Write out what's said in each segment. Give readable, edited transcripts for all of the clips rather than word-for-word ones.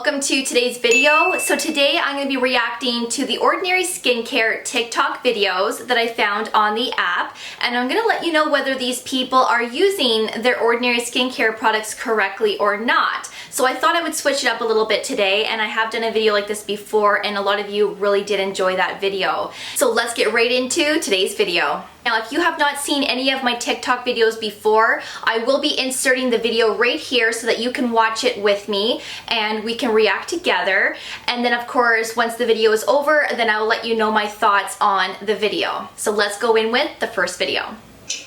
welcome to today's video. So today I'm going to be reacting to the Ordinary Skincare TikTok videos that I found on the app, and I'm going to let you know whether these people are using their Ordinary Skincare products correctly or not. So I thought I would switch it up a little bit today, and I have done a video like this before and a lot of you really did enjoy that video. So let's get right into today's video. Now, if you have not seen any of my TikTok videos before, I will be inserting the video right here so that you can watch it with me and we can react together. And then of course, once the video is over, then I will let you know my thoughts on the video. So let's go in with the first video.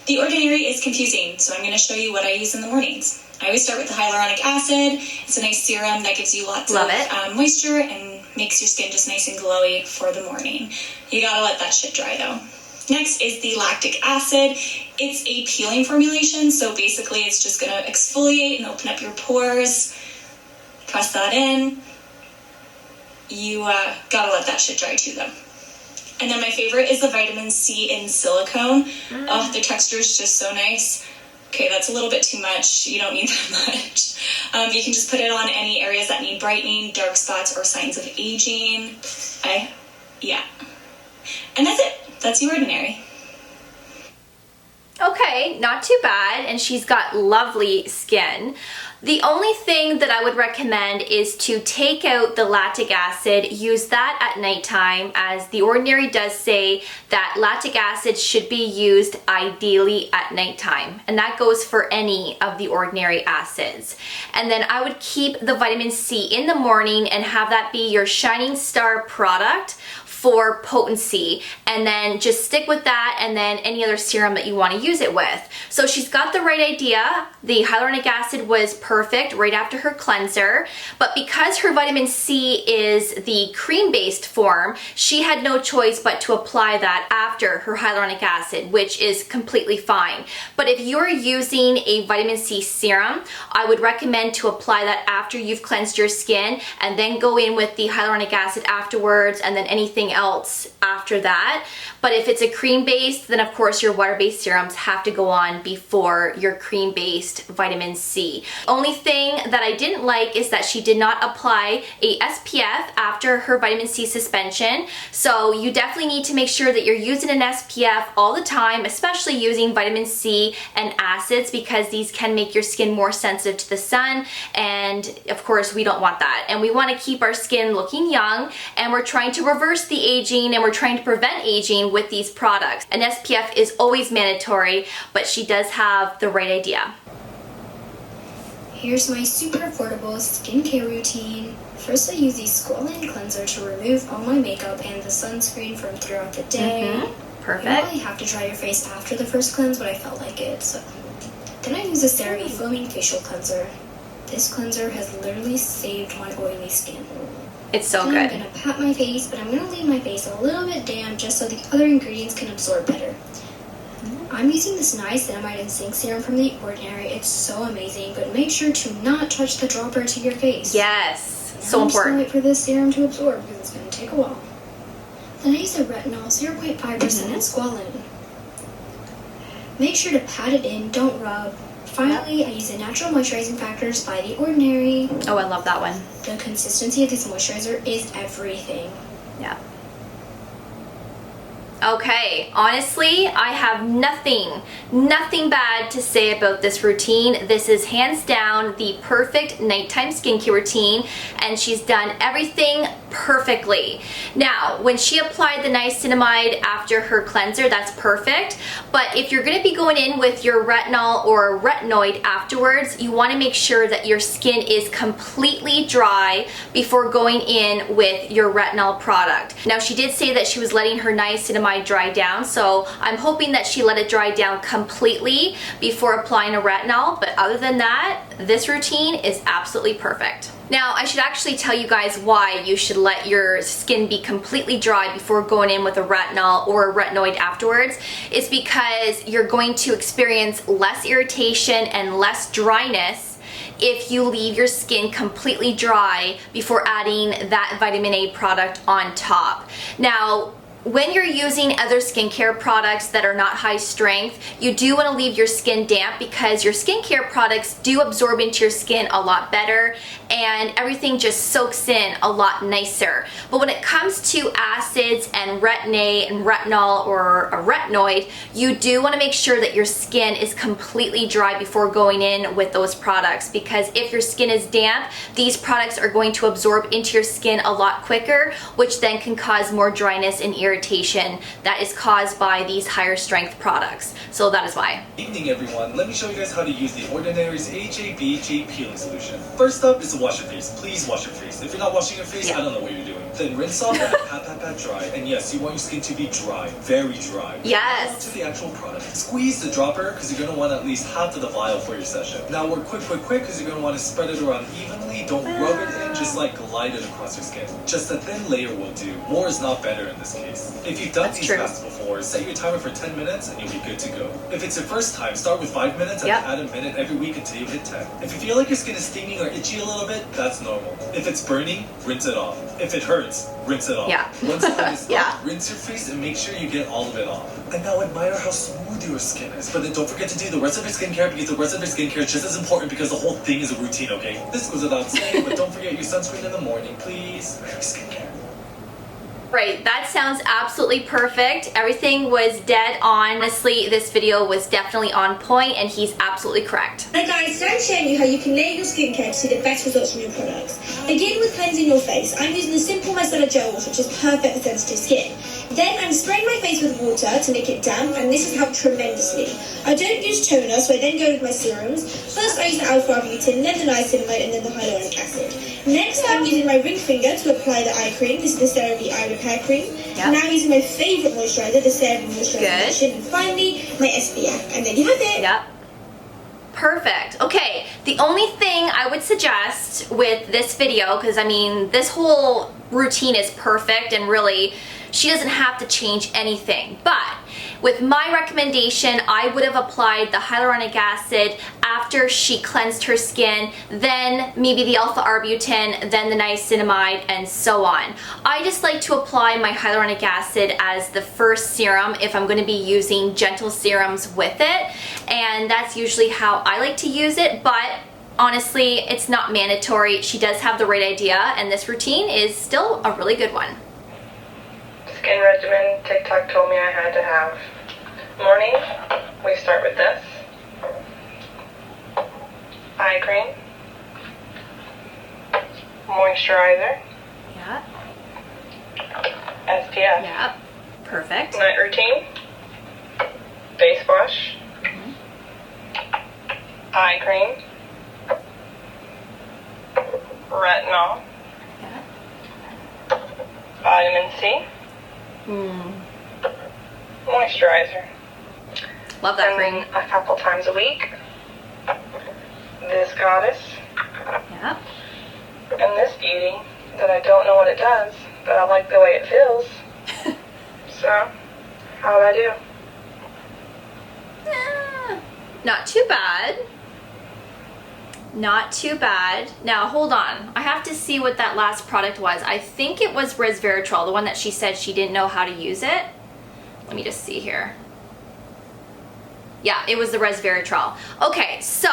The Ordinary is confusing, so I'm going to show you what I use in the mornings. I always start with the hyaluronic acid. It's a nice serum that gives you lots of moisture and makes your skin just nice and glowy for the morning. You gotta let that shit dry though. Next is the lactic acid. It's a peeling formulation, so basically it's just going to exfoliate and open up your pores. Press that in. You gotta let that shit dry too though. And then my favorite is the vitamin C in silicone. Oh, the texture is just so nice. Okay, that's a little bit too much. You don't need that much. You can just put it on any areas that need brightening, dark spots, or signs of aging. Yeah. And that's it. That's the Ordinary. Okay, not too bad, and she's got lovely skin. The only thing that I would recommend is to take out the lactic acid, use that at nighttime, as the Ordinary does say that lactic acid should be used ideally at nighttime, and that goes for any of the Ordinary acids. And then I would keep the vitamin C in the morning and have that be your shining star product for potency, and then just stick with that and then any other serum that you want to use it with. So she's got the right idea. The hyaluronic acid was perfect right after her cleanser, but because her vitamin C is the cream-based form, she had no choice but to apply that after her hyaluronic acid, which is completely fine. But if you're using a vitamin C serum, I would recommend to apply that after you've cleansed your skin and then go in with the hyaluronic acid afterwards and then anything else after that. But if it's a cream-based, then of course your water-based serums have to go on before your cream-based vitamin C. Only thing that I didn't like is that she did not apply a SPF after her vitamin C suspension. So you definitely need to make sure that you're using an SPF all the time, especially using vitamin C and acids, because these can make your skin more sensitive to the sun, and of course we don't want that. And we want to keep our skin looking young, and we're trying to reverse the aging, and we're trying to prevent aging with these products. An SPF is always mandatory, but she does have the right idea. Here's my super affordable skincare routine. First, I use the Squalane cleanser to remove all my makeup and the sunscreen from throughout the day. Perfect. You don't really have to dry your face after the first cleanse, but I felt like it, so. Then I use the CeraVe Foaming Facial Cleanser. This cleanser has literally saved my oily skin. It's so then good. I'm gonna pat my face, but I'm gonna leave my face a little bit damp just so the other ingredients can absorb better. I'm using this niacinamide and zinc serum from the Ordinary. It's so amazing, but make sure to not touch the dropper to your face. Yes, now so I'm important. just gonna wait for this serum to absorb because it's gonna take a while. Then I use a retinol 0.5% and Squalane. Make sure to pat it in, don't rub. Finally, I use the Natural Moisturizing Factors by the Ordinary. Oh, I love that one. The consistency of this moisturizer is everything. Yeah. Okay, honestly, I have nothing bad to say about this routine. This is hands down the perfect nighttime skincare routine, and she's done everything perfectly. Now, when she applied the niacinamide after her cleanser, that's perfect, but if you're gonna be going in with your retinol or retinoid afterwards, you wanna make sure that your skin is completely dry before going in with your retinol product. Now, she did say that she was letting her niacinamide dry down, so I'm hoping that she let it dry down completely before applying a retinol, but other than that, this routine is absolutely perfect. Now, I should actually tell you guys why you should let your skin be completely dry before going in with a retinol or a retinoid afterwards. Is because you're going to experience less irritation and less dryness if you leave your skin completely dry before adding that vitamin A product on top. Now, when you're using other skincare products that are not high strength, you do want to leave your skin damp because your skincare products do absorb into your skin a lot better and everything just soaks in a lot nicer. But when it comes to acids and retin-A and retinol or a retinoid, you do want to make sure that your skin is completely dry before going in with those products, because if your skin is damp, these products are going to absorb into your skin a lot quicker, which then can cause more dryness and irritation that is caused by these higher strength products. So that is why. Good evening everyone, let me show you guys how to use the Ordinary's AHA BHA peeling solution. First up is to wash your face. Please wash your face. If you're not washing your face, I don't know what you're doing. Then rinse off and pat dry. And yes, you want your skin to be dry, very dry. Yes. Now to the actual product. Squeeze the dropper because you're going to want at least half of the vial for your session. Now work quick because you're going to want to spread it around evenly. Don't rub it in, just like glide it across your skin. Just a thin layer will do. More is not better in this case. If you've done these masks before, set your timer for 10 minutes and you'll be good to go. If it's your first time, start with 5 minutes and add a minute every week until you hit 10. If you feel like your skin is stinging or itchy a little bit, that's normal. If it's burning, rinse it off. If it hurts, rinse it off. Once it is off, rinse your face and make sure you get all of it off. And now admire how smooth your skin is. But then don't forget to do the rest of your skincare, because the rest of your skincare is just as important, because the whole thing is a routine, okay? This goes without saying, but don't forget your sunscreen in the morning, please. Merry skincare. Right, that sounds absolutely perfect. Everything was dead on. Honestly, this video was definitely on point and he's absolutely correct. Hi guys, today I'm showing you how you can layer your skincare to see the best results from your products. Begin with cleansing your face. I'm using the simple micellar gel wash, which is perfect for sensitive skin. Then I'm spraying my face with water to make it damp, and this has helped tremendously. I don't use toner, so I then go with my serums. First I use the alpha-arbutin, then the niacinamide, and then the hyaluronic acid. Next I'm using my ring finger to apply the eye cream. This is the CeraVe Eye Repair Cream. Now using my favourite moisturiser, the CeraVe Moisturiser Lotion. And finally, my SPF. And there you have it. Perfect. Okay, the only thing I would suggest with this video, because I mean, this whole routine is perfect and really, she doesn't have to change anything. But with my recommendation, I would have applied the hyaluronic acid after she cleansed her skin, then maybe the alpha-arbutin, then the niacinamide, and so on. I just like to apply my hyaluronic acid as the first serum if I'm going to be using gentle serums with it, and that's usually how I like to use it, but honestly, it's not mandatory. She does have the right idea, and this routine is still a really good one. Skin regimen Tik Tok told me I had to have. Morning, we start with this. Eye cream. Moisturizer. SPF. Perfect. Night routine. Face wash. Eye cream. Retinol. Vitamin C. Moisturizer. Love that cream. And a couple times a week, this goddess. And this beauty that I don't know what it does, but I like the way it feels. So, how'd I do? Not too bad. Not too bad. Now hold on, I have to see what that last product was. I think it was resveratrol, the one that she said she didn't know how to use it. Let me just see here. Yeah, it was the resveratrol. Okay, so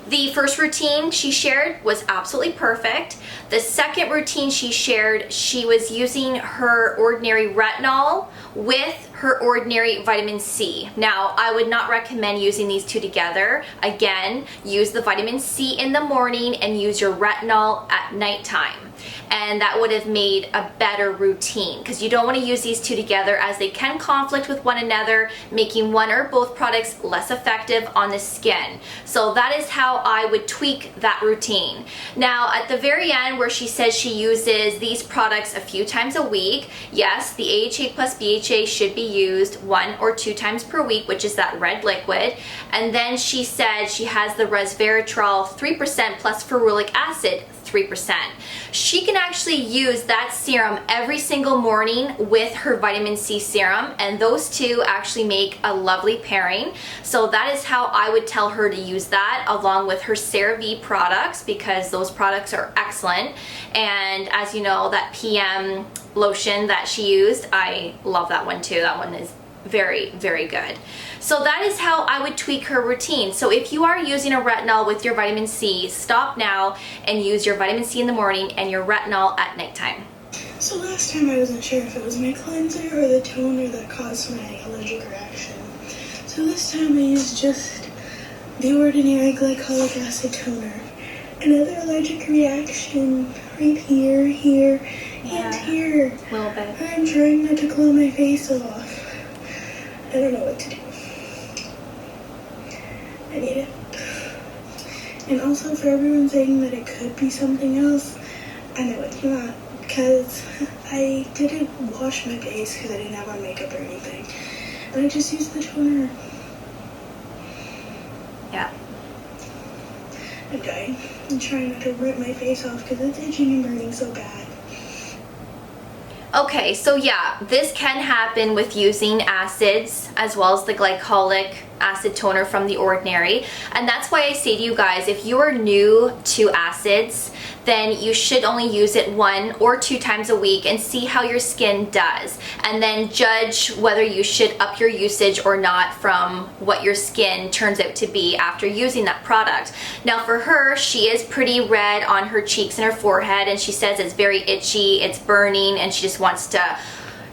the first routine she shared was absolutely perfect. The second routine she shared, she was using her Ordinary retinol with her Ordinary vitamin C. Now, I would not recommend using these two together. Again, use the vitamin C in the morning and use your retinol at nighttime. And that would have made a better routine, because you don't want to use these two together as they can conflict with one another, making one or both products less effective on the skin. So that is how I would tweak that routine. Now at the very end where she says she uses these products a few times a week, yes, the AHA plus BHA should be used 1 or 2 times per week, which is that red liquid. And then she said she has the resveratrol 3% plus ferulic acid 3%. She can actually use that serum every single morning with her vitamin C serum, and those two actually make a lovely pairing. So that is how I would tell her to use that, along with her CeraVe products, because those products are excellent. And as you know, that PM lotion that she used, I love that one too. That one is very, very good. So that is how I would tweak her routine. So if you are using a retinol with your vitamin C, stop now and use your vitamin C in the morning and your retinol at nighttime. So last time I wasn't sure if it was my cleanser or the toner that caused my allergic reaction. So this time I used just the Ordinary Glycolic Acid Toner. Another allergic reaction right here, here, and here. A little bit. I'm trying not to glow my face off. I don't know what to do. I need it. And also for everyone saying that it could be something else, I know it's not, because I didn't wash my face because I didn't have on makeup or anything. And I just used the toner. Yeah. I'm dying. I'm trying not to rip my face off because it's itching and burning so bad. Okay, so yeah, this can happen with using acids as well as the glycolic acid toner from The Ordinary. And that's why I say to you guys, if you are new to acids, then you should only use it 1 or 2 times a week and see how your skin does. And then judge whether you should up your usage or not from what your skin turns out to be after using that product. Now for her, she is pretty red on her cheeks and her forehead, and she says it's very itchy, it's burning, and she just wants to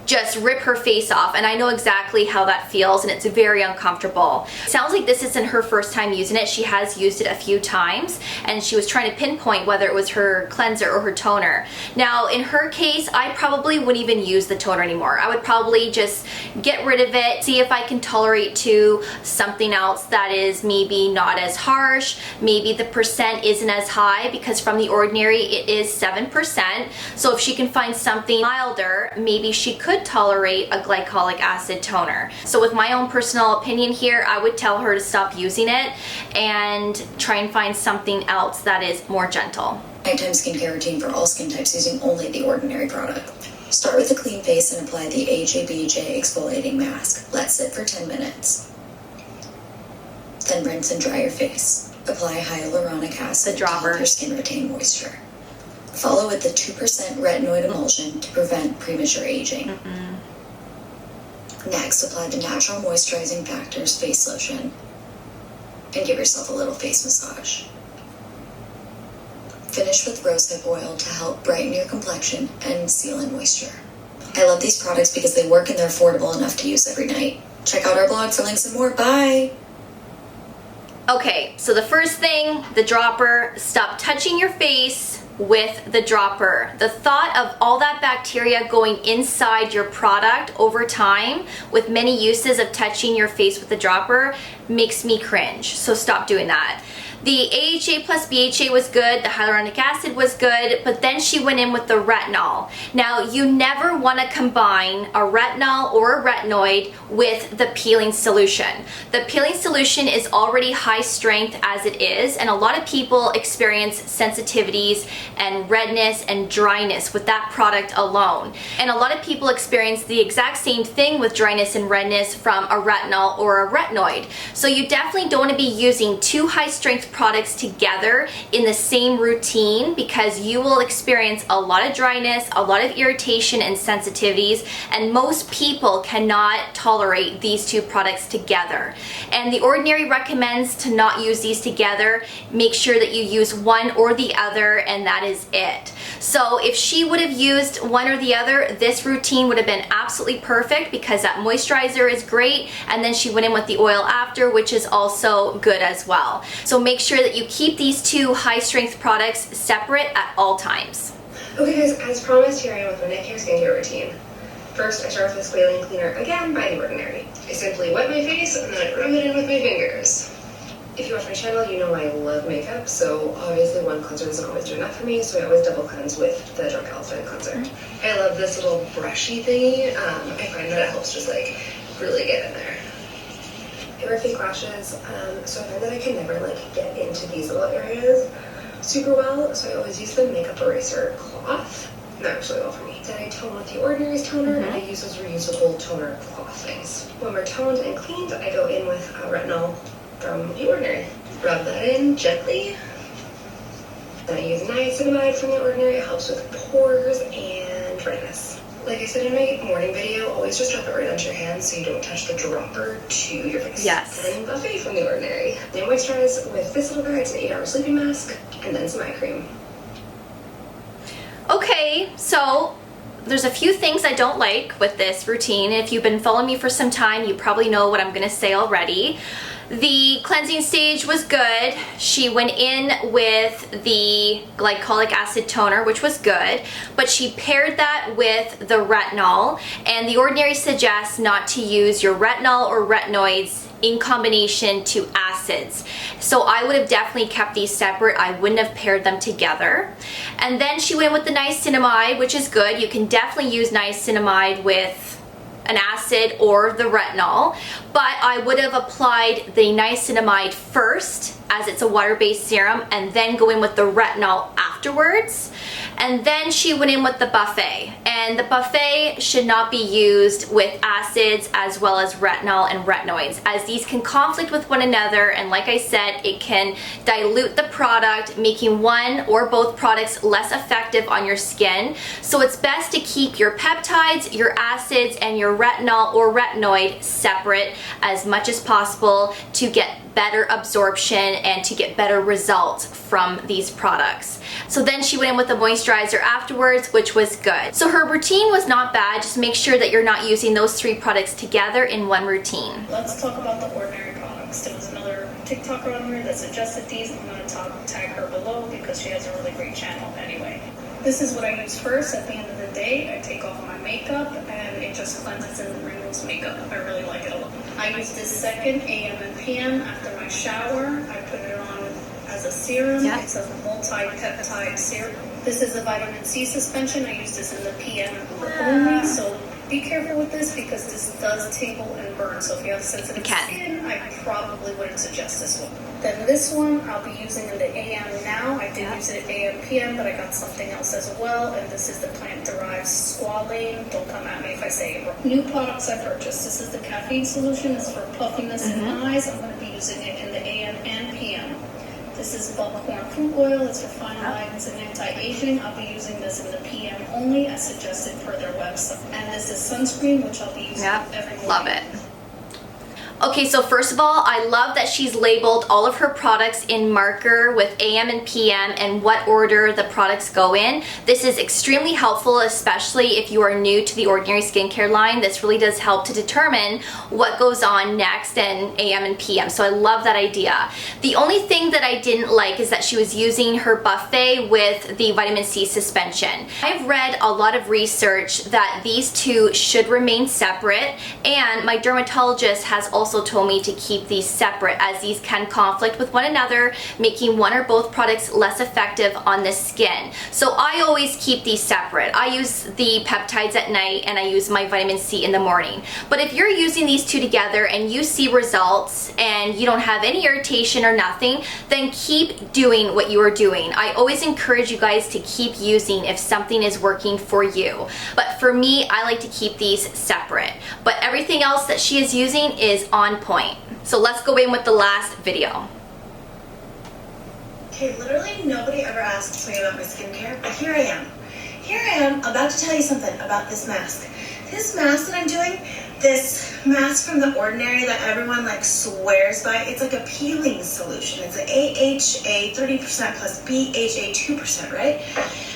just rip her face off, and I know exactly how that feels, and it's very uncomfortable. It sounds like this isn't her first time using it. She has used it a few times, and she was trying to pinpoint whether it was her cleanser or her toner. Now in her case, I probably wouldn't even use the toner anymore. I would probably just get rid of it, see if I can tolerate to something else that is maybe not as harsh, maybe the percent isn't as high, because from The Ordinary it is 7%. So if she can find something milder, maybe she could tolerate a glycolic acid toner. So with my own personal opinion here, I would tell her to stop using it and try and find something else that is more gentle. Nighttime skincare routine for all skin types using only The Ordinary product. Start with a clean face and apply the AJBJ exfoliating mask. Let sit for 10 minutes. Then rinse and dry your face. Apply hyaluronic acid to help your skin retain moisture. Follow with the 2% retinoid emulsion to prevent premature aging. Next, apply the Natural Moisturizing Factors face lotion and give yourself a little face massage. Finish with rosehip oil to help brighten your complexion and seal in moisture. I love these products because they work and they're affordable enough to use every night. Check out our blog for links and more. Bye! Okay, so the first thing, the dropper. Stop touching your face with the dropper. The thought of all that bacteria going inside your product over time with many uses of touching your face with the dropper makes me cringe. So stop doing that. The AHA plus BHA was good, the hyaluronic acid was good, but then she went in with the retinol. Now, you never want to combine a retinol or a retinoid with the peeling solution. The peeling solution is already high strength as it is, and a lot of people experience sensitivities and redness and dryness with that product alone. And a lot of people experience the exact same thing with dryness and redness from a retinol or a retinoid. So you definitely don't want to be using 2 high strength products together in the same routine, because you will experience a lot of dryness, a lot of irritation and sensitivities, and most people cannot tolerate these 2 products together. And The Ordinary recommends to not use these together. Make sure that you use one or the other, and that is it. So if she would have used one or the other, this routine would have been absolutely perfect, because that moisturizer is great, and then she went in with the oil after, which is also good as well. So make sure that you keep these 2 high strength products separate at all times. Okay guys, as promised, here I am with my nighttime skincare routine. First, I start with a squalene cleaner, again by The Ordinary. I simply wet my face and then I rub it in with my fingers. If you watch my channel, you know I love makeup, so obviously one cleanser doesn't always do enough for me, so I always double cleanse with the Drunk Elephant cleanser. I love this little brushy thingy. I find that it helps just like really get in there. I wear fake lashes, so I find that I can never like get into these little areas. super well, so I always use the makeup eraser cloth. That works really well for me. Then I tone with the Ordinary's toner, and I use those reusable toner cloth things. When we're toned and cleaned, I go in with retinol from the Ordinary. Rub that in gently. Then I use niacinamide from the Ordinary. It helps with pores and redness. Like I said in my morning video, always just drop it right onto your hands so you don't touch the dropper to your face. Yes. And Buffet from the Ordinary. Then moisturize with this little guy. It's an 8-hour sleeping mask, and then some eye cream. Okay, so there's a few things I don't like with this routine. If you've been following me for some time, you probably know what I'm gonna say already. The cleansing stage was good. She went in with the glycolic acid toner, which was good, but she paired that with the retinol, and the Ordinary suggests not to use your retinol or retinoids in combination to acids. So I would have definitely kept these separate. I wouldn't have paired them together. And then she went with the niacinamide, which is good. You can definitely use niacinamide with an acid or the retinol, but I would have applied the niacinamide first as it's a water-based serum, and then go in with the retinol afterwards. And then she went in with the Buffet, and the Buffet should not be used with acids as well as retinol and retinoids, as these can conflict with one another, and like I said, it can dilute the product, making one or both products less effective on your skin. So it's best to keep your peptides, your acids, and your retinol or retinoid separate as much as possible to get better absorption and to get better results from these products. So then she went in with the moisturizer afterwards, which was good. So her routine was not bad. Just make sure that you're not using those 3 products together in one routine. Let's talk about the Ordinary products. There was another TikToker on here that suggested these. I'm going to tag her below because she has a really great channel anyway. This is what I use first at the end of the day. I take off my makeup and it just cleanses and removes makeup. I really like it a lot. I use this second AM and PM after my shower. I put it on as a serum. Yeah. It's a multi-peptide serum. This is a vitamin C suspension. I use this in the PM only, so be careful with this because this does tingle and burn. So if you have sensitive skin, I probably wouldn't suggest this one. Then this one I'll be using in the AM now. I did use it at AM PM, but I got something else as well. And this is the plant-derived squalane. Don't come at me if I say it wrong. New products I purchased. This is the caffeine solution. It's for puffiness in eyes. I'm going to be using it in the AM and PM. This is buckhorn fruit oil. It's for fine lines and anti-aging. I'll be using this in the PM only as suggested per their website. And this is sunscreen, which I'll be using every morning. Love it. Okay, so first of all, I love that she's labeled all of her products in marker with AM and PM and what order the products go in. This is extremely helpful, especially if you are new to the Ordinary Skincare line. This really does help to determine what goes on next in AM and PM, so I love that idea. The only thing that I didn't like is that she was using her Buffet with the vitamin C suspension. I've read a lot of research that these two should remain separate, and my dermatologist has also told me to keep these separate as these can conflict with one another, making one or both products less effective on the skin. So I always keep these separate. I use the peptides at night and I use my vitamin C in the morning. But if you're using these two together and you see results and you don't have any irritation or nothing, then keep doing what you are doing. I always encourage you guys to keep using if something is working for you. But for me, I like to keep these separate. But everything else that she is using is on point. So let's go in with the last video. Okay, literally nobody ever asked me about my skincare, but here I am. Here I am about to tell you something about this mask. This mask that I'm doing, this mask from The Ordinary that everyone like swears by, it's like a peeling solution. It's an AHA 30% plus BHA 2%, right?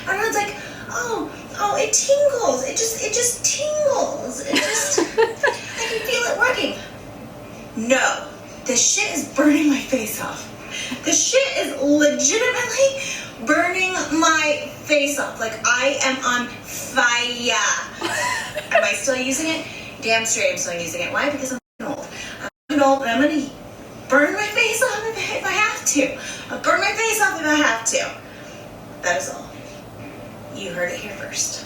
Everyone's like, oh, it tingles. It just tingles. I can feel it working. No, this shit is burning my face off. This shit is legitimately burning my face off. Like I am on fire. Am I still using it? Damn straight I'm still using it. Why? Because I'm old. I'm old, but I'm gonna burn my face off if I have to. I'll burn my face off if I have to. That is all. You heard it here first.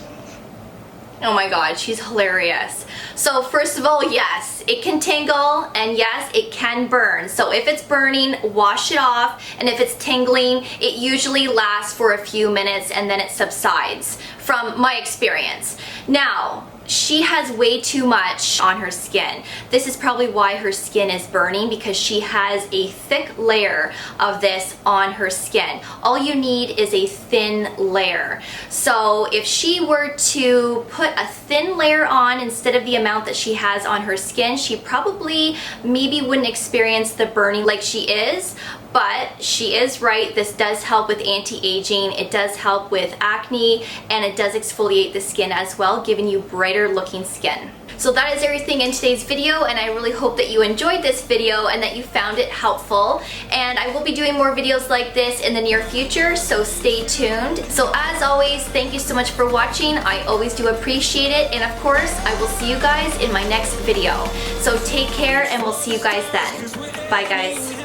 Oh my god, she's hilarious. So first of all, yes, it can tingle, and yes, it can burn. So if it's burning, wash it off, and if it's tingling, it usually lasts for a few minutes and then it subsides, from my experience. Now, she has way too much on her skin. This is probably why her skin is burning, because she has a thick layer of this on her skin. All you need is a thin layer. So if she were to put a thin layer on instead of the amount that she has on her skin, she probably maybe wouldn't experience the burning like she is. But she is right, this does help with anti-aging, it does help with acne, and it does exfoliate the skin as well, giving you brighter looking skin. So that is everything in today's video, and I really hope that you enjoyed this video and that you found it helpful. And I will be doing more videos like this in the near future, so stay tuned. So as always, thank you so much for watching. I always do appreciate it, and of course, I will see you guys in my next video. So take care, and we'll see you guys then. Bye guys.